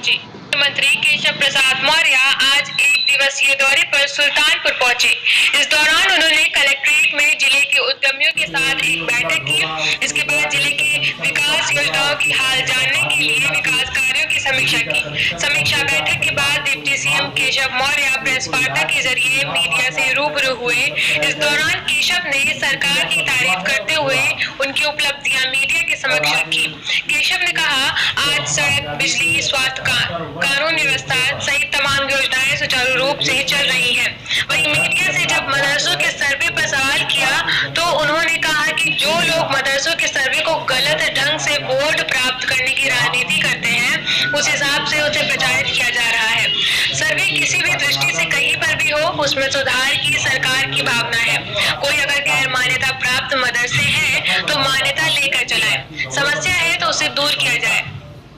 जी, मुख्यमंत्री केशव प्रसाद मौर्य आज एक दिवसीय दौरे पर सुल्तानपुर पहुंचे। इस दौरान उन्होंने कलेक्ट्रेट में जिले के उद्यमियों के साथ एक बैठक की। इसके बाद जिले की विकास योजनाओं की हाल जानने के लिए विकास कार्यों की समीक्षा की। समीक्षा बैठक के बाद deputy CM Keshav Maurya press वार्ता के जरिए मीडिया से रूबरू हुए। इस दौरान केशव ने सरकार की तारीफ करते हुए उनकी उपलब्धियां मीडिया के समक्ष रखी। केशव ने कहा, आज सड़क, बिजली, स्वास्थ्य, कानून व्यवस्था सहित तमाम योजनाएं सुचारू रूप से चल रही हैं। वहीं मीडिया से जब मदरसों के सर्वे पर सवाल किया तो उन्होंने कहा कि जो लोग मदरसों के सर्वे को गलत ढंग से वोट प्राप्त करने की राजनीति करते हैं, उस हिसाब से उसे प्रचारित किया जा रहा है। सर्वे किसी भी दृष्टि से कहीं पर भी हो, उसमें सुधार की सरकार की भावना है। कोई अगर गैर मान्यता प्राप्त मदरसे हैं तो मान्यता लेकर चलाए, समस्या है तो उसे दूर किया जाए।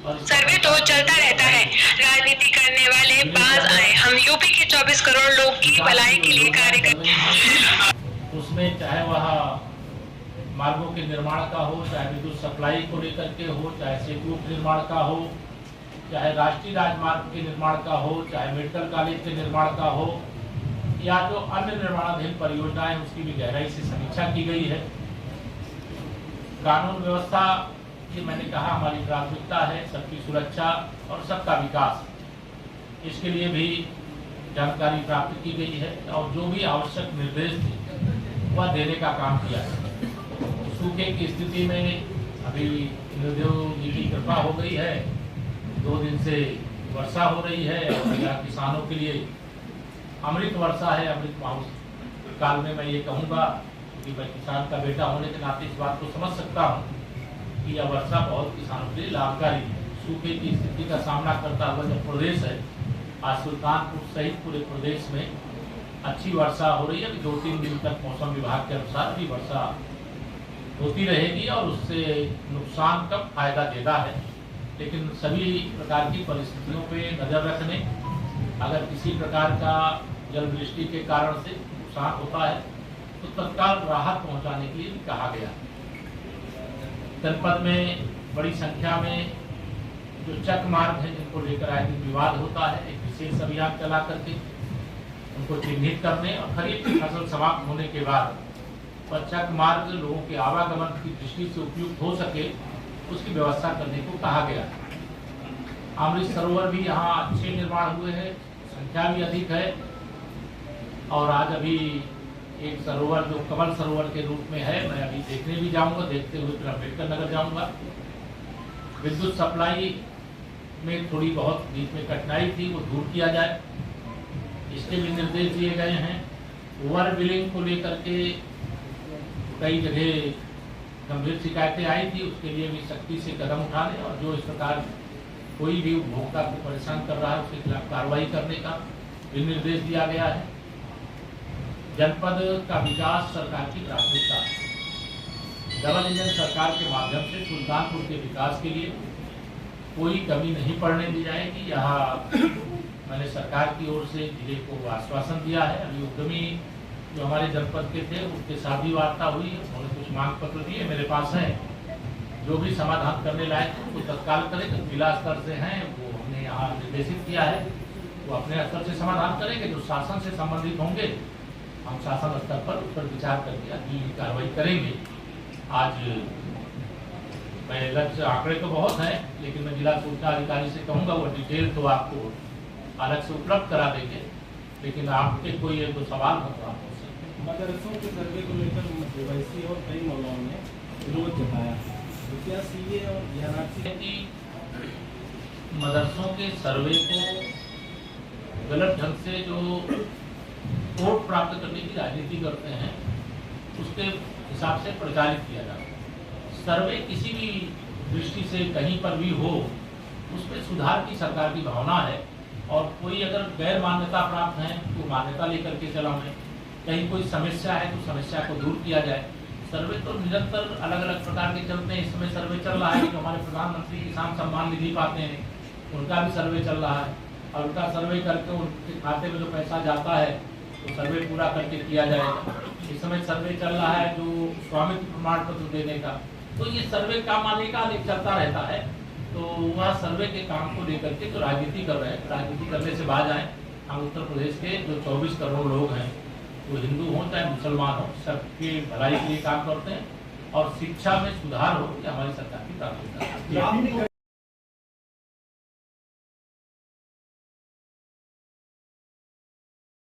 सर्वे तो चलता रहता है, राजनीति करने वाले बाज आए। हम यूपी के 24 करोड़ लोग की भलाई के लिए कार्य करते हैं। उसमें चाहे वह मार्गों के निर्माण का हो, चाहे विद्युत सप्लाई को लेकर के हो, चाहे सेतुओं के निर्माण का हो, चाहे राष्ट्रीय राजमार्ग के निर्माण का हो, चाहे मेडिकल कॉलेज के निर्माण का हो, या जो अन्य निर्माणाधीन परियोजनाएं, उसकी भी गहराई से समीक्षा की गई है। कानून व्यवस्था की मैंने कहा हमारी प्राथमिकता है, सबकी सुरक्षा और सबका विकास। इसके लिए भी जानकारी प्राप्त की गई है और जो भी आवश्यक निर्देश थे वह देने का काम किया है। सूखे की स्थिति में अभी निर्देव जी की कृपा हो गई है, 2 दिन से वर्षा हो रही है और यहाँ किसानों के लिए अमृत वर्षा है। अमृत काल में मैं ये कहूँगा कि मैं किसान का बेटा होने के नाते इस बात को समझ सकता हूँ कि यह वर्षा बहुत किसानों के लिए लाभकारी है। सूखे की स्थिति का सामना करता हुआ जो प्रदेश है, आज सुल्तानपुर सहित पूरे प्रदेश में अच्छी वर्षा हो रही है। अभी 2-3 दिन तक मौसम विभाग के अनुसार भी वर्षा होती रहेगी और उससे नुकसान कम, फायदा ज़्यादा है। लेकिन सभी प्रकार की परिस्थितियों पे नज़र रखने, अगर किसी प्रकार का जल वृष्टि के कारण से नुकसान होता है तो तत्काल राहत पहुंचाने के लिए भी कहा गया। जनपद में बड़ी संख्या में जो चक मार्ग है, जिनको लेकर आए दिन विवाद होता है, एक विशेष अभियान चला करके उनको चिन्हित करने और खरीफ की फसल समाप्त होने के बाद चक मार्ग लोगों के आवागमन की दृष्टि से उपयुक्त हो सके, उसकी व्यवस्था करने को कहा गया। अमृत सरोवर भी यहाँ अच्छे निर्माण हुए हैं, संख्या भी अधिक है और आज अभी एक सरोवर जो कमल सरोवर के रूप में है, मैं अभी देखने भी जाऊंगा, देखते हुए फिर अम्बेडकर नगर जाऊंगा। विद्युत सप्लाई में थोड़ी बहुत बीच में कठिनाई थी, वो दूर किया जाए, इसके भी निर्देश दिए गए हैं। ओवर बिलिंग को लेकर के कई जगह गंभीर शिकायतें आई थी, उसके लिए भी सख्ती से कदम उठाने और जो इस प्रकार कोई भी उपभोक्ता को परेशान कर रहा है उसके खिलाफ कार्रवाई करने का भी निर्देश दिया गया है। जनपद का विकास सरकार की प्राथमिकता है। डबल इंजन सरकार के माध्यम से सुल्तानपुर के विकास के लिए कोई कमी नहीं पड़ने दी जाएगी। यहाँ मैंने सरकार की ओर से जिले को आश्वासन दिया है। अभी उद्यमी जो हमारे जनपद के थे उनके साथ भी वार्ता हुई, उन्होंने कुछ मांग पत्र दिए मेरे पास हैं, जो भी समाधान करने लायक उनको तत्काल करें। जो जिला स्तर से हैं वो हमने यहाँ निर्देशित किया है, वो अपने स्तर से समाधान करेंगे। जो शासन से संबंधित होंगे हम शासन स्तर पर उस पर विचार करके अगली कार्रवाई करेंगे। आज मैं लक्ष्य आंकड़े तो बहुत हैं, लेकिन मैं जिला सूचना अधिकारी से कहूँगा वो डिटेल तो आपको अलग से उपलब्ध करा देंगे। लेकिन आपके कोई एक दो सवाल मतलब आप हो सकते। मदरसों के सर्वे को लेकर केवाईसी और कई मौलाओं ने विरोध जताया, तो क्या सीए और DRRC कि मदरसों के सर्वे को गलत ढंग से जो वोट प्राप्त करने की राजनीति करते हैं उसके हिसाब से प्रचारित किया जाता है। सर्वे किसी भी दृष्टि से कहीं पर भी हो, उसमें सुधार की सरकार की भावना है और कोई अगर गैर मान्यता प्राप्त है तो मान्यता लेकर के चलाएं, कहीं कोई समस्या है तो समस्या को दूर किया जाए। सर्वे तो निरंतर अलग अलग प्रकार के चलते हैं। इस समय सर्वे चल रहा है कि हमारे प्रधानमंत्री किसान सम्मान निधि पाते हैं, उनका भी सर्वे चल रहा है और उनका सर्वे करके उनके खाते में जो पैसा जाता है तो सर्वे पूरा करके किया जाएगा। इस समय सर्वे चल रहा है जो स्वामित्व प्रमाण पत्र देने का, तो ये सर्वे काम आने का चलता रहता है। तो वहाँ सर्वे के काम को लेकर के तो राजनीति कर रहे हैं, राजनीति करने से बाज आए। हम उत्तर प्रदेश के जो 24 करोड़ लोग हैं, वो हिंदू हों चाहे मुसलमान हो, सबकी भलाई के लिए काम करते हैं और शिक्षा में सुधार हो, ये हमारी सरकार की प्राथमिकता है।